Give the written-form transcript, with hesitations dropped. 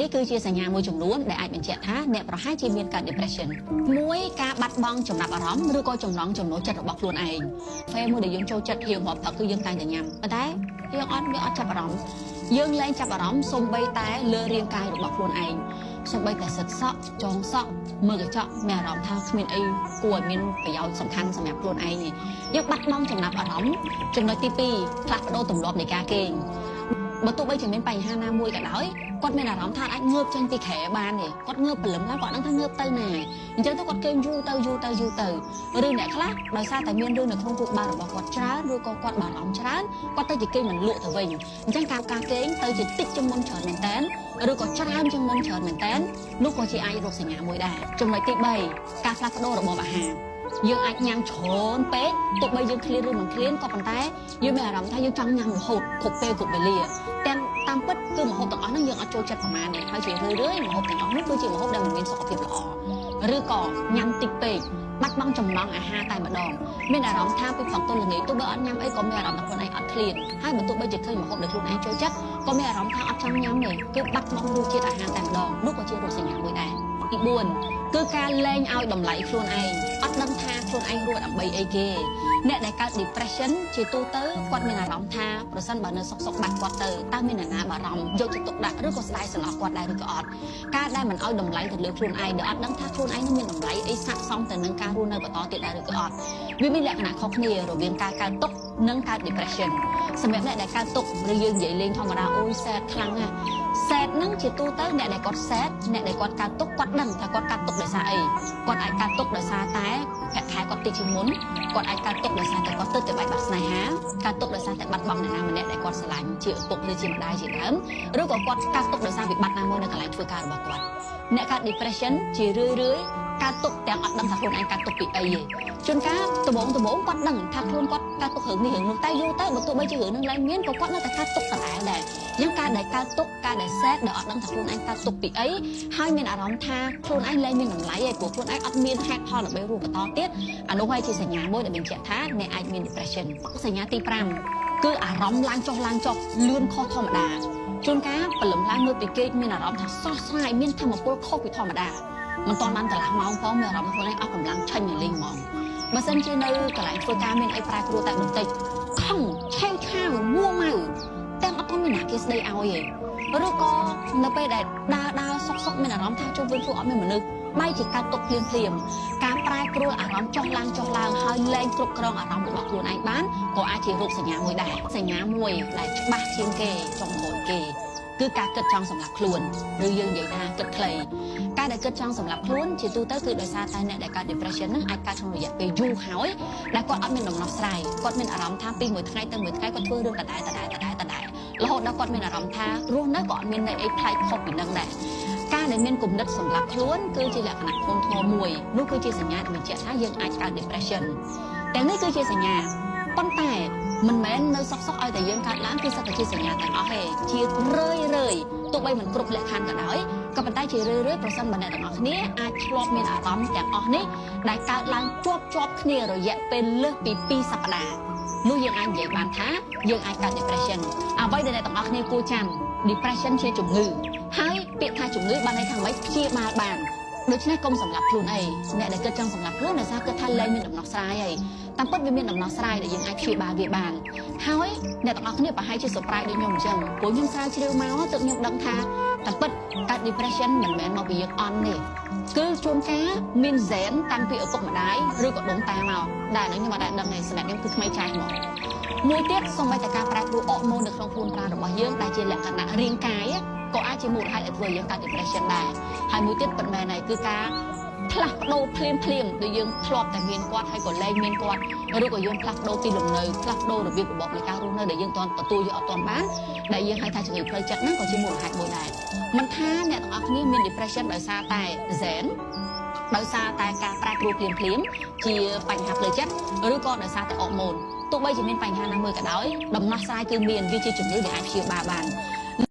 នេះគឺជាសញ្ញាមួយចំនួនដែលអាចបញ្ជាក់ថាអ្នកប្រហែលជាមានការ depression មួយការបាត់បង់ចំណាប់អារម្មណ៍ឬក៏ចំណង់ចំណូលចិត្តរបស់ខ្លួនឯងពេលមួយដែលយើងចូលចិត្តហៀងរាប់ផឹកគឺយើងតែងតែញ៉ាំប៉ុន្តែយើងអត់ចាប់អារម្មណ៍យើងលែងចាប់អារម្មណ៍សូម្បីតែលើរាងកាយរបស់ខ្លួនឯងសូម្បីតែសិតសក់ចងសក់មើលកញ្ចក់មានអារម្មណ៍ថាគ្មានអីគួរឲ្យមានប្រយោជន៍សំខាន់សម្រាប់ខ្លួនឯងទេយើងបាត់បង់ចំណាប់អារម្មណ៍ចំណុចទី2ផ្លាស់ប្ដូរទម្លាប់នៃការគេងបើទោះបីជាមានបញ្ហាណាមួយក៏ដោយគាត់មានអារម្មណ៍ថាអាចងើបចេញពីក្រែបានទេគាត់ងើបព្រលឹមឡើងគាត់ដឹងថាងើបទៅណាអញ្ចឹងទៅគាត់គេងយូរទៅឬអ្នកខ្លះដោយសារតែមានរឿងនៅក្នុងទូកបាល់របស់គាត់ច្រើនឬក៏គាត់បារម្ភច្រើនគាត់ទៅជាគេងមិនលក់ទៅវិញអញ្ចឹងការគេងទៅជាតិចជាងមុនច្រើនមែនតើឬក៏ច្រើនជាងមុនច្រើនមែនតើនោះក៏ជាអាចរកសញ្ញាមួយដែរចំណុចទី3ការផ្លាស់ប្ដូររបបអាហារយើងអាចញ៉ាំច្រើនពេកទោះបីយើងឃ្លានឬមិនឃ្លានក៏ប៉ុន្តែយើងមានអារម្មណ៍ថាយើងចង់ញ៉ាំរហូតគ្រប់ពេលគ្រប់វេលាតែតាមពិតគឺម្ហូបទាំងអស់ហ្នឹងយើងអត់ចូលចិត្តប្រមាណទេហើយជារឿយម្ហូបទាំងអស់នេះគឺជាម្ហូបដែលមិនមានសុខភាពល្អឬក៏ញ៉ាំតិចពេកបាត់បង់ចំណង់អាហារតែម្ដងមានអារម្មណ៍ថាពេលផឹកទល់ល្ងាចទោះបីអត់ញ៉ាំអីក៏មានអារម្មណ៍ថាខ្លួនឯងអត់ឃ្លានហើយបើទោះបីជាឃើញម្ហូបដែលខ្លួនឯងចូលចិត្តក៏មានអារម្មណ៍ថាអត់ចង់ញ៉ាំទេគឺបាត់បង់រសជាតិអាហារតែម្ដងនោះក៏ជារោគសញ្ញាមួយដែរទី4គឺការលែងឲ្យតម្លៃខ្លួនឯងអត់ដឹងថាខ្លួនឯងរស់ដើម្បីអីគេអ្នកដែលកើត depression ជាទូទៅគាត់មានអារម្មណ៍ថាប្រសិនបើនៅសុកបាត់គាត់ទៅតើមានអ្នកណាបារម្ភយកចិត្តទុកដាក់ឬក៏ស្ដាយស្រឡះគាត់ដែរឬក៏អត់ការដែលមិនឲ្យតម្លៃទៅលើខ្លួនឯងដែលអត់ដឹងថាខ្លួនឯងនឹងមានតម្លៃអីស័ក្តិសមទៅនឹងការរស់នៅបន្តទៀតដែរឬក៏អត់វាមានលក្ខណៈខុសគ្នារវាងការកើតទុក្ខនិងកើត depression សម្រាប់អ្នកដែលកើតទុក្ខឬយើងនិយាយលេងធម្មតាអូយ sad ខ្លាំងណាស់ sad ហ្នឹងជាទូទៅអ្នកដែលគាត់ sad អ្នកដែលគាត់កើតទុក្ខគាត់ដឹងថាគាត់កើតទុក្ខដោយសារអីគាត់អាចកើតទុក្ខដោយសារតែប្រាក់ខែគាត់តិចជាងមុនគាត់អាចកើតទុក្ខដោយសារតែគាត់ទៅបែកបាក់ស្នេហាកើតទុក្ខដោយសារតែបាត់បង់អ្នកណាម្នាក់ដែលគាត់ស្រឡាញ់ជាឪពុកឬជាម្ដាយជាដើមឬក៏គាត់កើតទុក្ខដោយសារវិបត្តិណាមួយនៅកន្លែងធ្វើការរបស់គាត់អ្នកកើត depression ជារឿយកើតទុក្ខទាំងអត់ដឹងថាខ្លួនឯងកើតទុក្ខពីអីទេជួនកាលដំបូងគាត់ដឹងថាខ្លួនគាត់កើតទុក្ខរឿងនេះរឿងនោះតែយូរទៅបើទោះបីជារឿងនឹងឡើងមានក៏គាត់នៅតែកើតទុក្ខដដែលដែរអញ្ចឹងការដែលកើតទុក្ខការដែល sad ដែលអត់ដឹងថាខ្លួនឯងកើតទុក្ខពីអីហើយមានអារម្មណ៍ថាខ្លួនឯងលែងមានតម្លៃឯព្រោះខ្លួនឯងអត់មានហេតុផលដើម្បីរស់បន្តទៀតអានោះហើយជាសញ្ញាមួយដែលបញ្ជាក់ថាអ្នកអាចមាន depression សញ្ញាទី5គឺអារម្មណ៍ឡើងចុះលឿនខុសធម្មតាជួនកាលព្រលឹមឡើងមើលពីគេមានអារម្មណ៍ថាស្រស់ស្រាយមានធម៌ពលខុសពីធម្មតាមិនទាន់បានកន្លះម៉ោងផងមានអារម្មណ៍ខ្លួនឯងអស់កម្លាំងឆេញលេងហ្មងបើសិនជានៅកន្លែងធ្វើការមានអីប្រែប្រួលតែបន្តិចខំឆេវឆាវមួម៉ៅទាំងអត់មានអ្នកគេស្ដីឲ្យទេឬក៏នៅពេលដែលដើរសុកមានអារម្មណ៍ថាជុំវិញខ្លួនអត់មានមនុស្សបែរជាកើតទុកភ្លាមការប្រែប្រួលអារម្មណ៍ចុះឡើងហើយលែងគ្រប់គ្រងអារម្មណ៍របស់ខ្លួនឯងបានក៏អាចជារោគសញ្ញាមួយដែរសញ្ញាមួយដែលច្បាស់ជាងគេចុងក្រោយគេគឺការគិតចង់សម្លាប់ខ្លួនឬយើងនិយាយថាគិតខ្លីការដែលគិតចង់សម្លាប់ខ្លួនជាទូទៅគឺដោយសារតែអ្នកដែលកើត depression ហ្នឹងអាចកើតក្នុងរយៈពេលយូរហើយដែលគាត់អត់មានដំណោះស្រាយគាត់មានអារម្មណ៍ថាពីមួយថ្ងៃទៅមួយថ្ងៃគាត់ធ្វើរឿងដដែលរហូតដល់គាត់មានអារម្មណ៍ថារស់នៅក៏អត់មានន័យអីប្លែកខុសពីនឹងដែរការដែលមានគំនិតសម្លាប់ខ្លួនគឺជាលក្ខណៈធ្ងន់ធ្ងរមួយនោះគឺជាសញ្ញាដែលបញ្ជាក់ថាយើងអាចកើត depression តែនេះគឺជាសញ្ញាប៉ុន្តែមិនមែននៅសុកឲ្យតែយើងកើតឡើងគឺសិតតែជាសញ្ញាទាំងអស់ទេជារឿយទោះបីមិនគ្រប់លក្ខខណ្ឌក៏ដោយក៏ប៉ុន្តែជារឿយប្រសិនបើអ្នកទាំងអស់គ្នាអាចឆ្លប់មានអារម្មណ៍ទាំងអស់នេះដែលកើតឡើងជាប់គ្នារយៈពេលលើសពី2សប្តាហ៍នោះយើងអាចនិយាយបានថាយើងអាចកើត depression អ្វីដែលអ្នកទាំងអស់គ្នាគួរចាំ depression ជាជំងឺហើយពាក្យថាជំងឺបានន័យថាមិនព្យាបាលបានដូច្នេះកុំសម្លាប់ខ្លួនអីអ្នកដែលគិតចង់សម្លាប់ខ្លួនដោយសារគិតថាលែងមានដំណោះស្រាយហើយតាមពិតវាមានដំណោះស្រាយដែលយើងអាចព្យាបាលវាបានហើយអ្នកទាំងអស់គ្នាប្រហែលជា surprise ដូចខ្ញុំអញ្ចឹងព្រោះខ្ញុំស្រាវជ្រាវមកទើបខ្ញុំដឹងថាតាមពិតកើត depression មិនមែនមកពីយើងអន់ទេគឺជួនកាលមានហ្សែនតាំងពីឪពុកម្ដាយឬក៏ដូនតាមកដែលខ្ញុំអត់ដែលដឹងទេសម្រាប់ខ្ញុំគឺថ្មីចាស់មកមួយទៀតសូម្បីតែការប្រែប្រួលអរម៉ូននៅក្នុងខ្លួនប្រាណរបស់យើងដែលជាលក្ខណៈរាងកាយក៏អាចជាមូលហេតុឲ្យធ្វើយើងកើត depression ដែរហើយមួយទៀតពិតមែនហើយគឺការផ្លាស់ប្ដូរភ្លាមដូចយើងធ្លាប់តែមានគាត់ហើយក៏លែងមានគាត់ឬក៏យើងផ្លាស់ប្ដូរទីលំនៅផ្លាស់ប្ដូររបៀបរបបនៃការរស់នៅដែលយើងទទួលយកអត់ទាន់បានដែលយើងហៅថាជំងឺផ្លូវចិត្តហ្នឹងក៏ជាមូលហេតុមួយដែរមិនថាអ្នកទាំងអស់គ្នាមាន depression ដោយសារតែ Zen ដោយសារតែការប្រែប្រួលភ្លាមជាបញ្ហាផ្លូវចិត្តឬក៏ដោយសារតែអរម៉ូនទោះបីជាមានបញ្ហាណាមួយក៏ដោយដំណោះស្រាយគឺមានវាជាជំងឺដែលអាចព្យាបាលបាន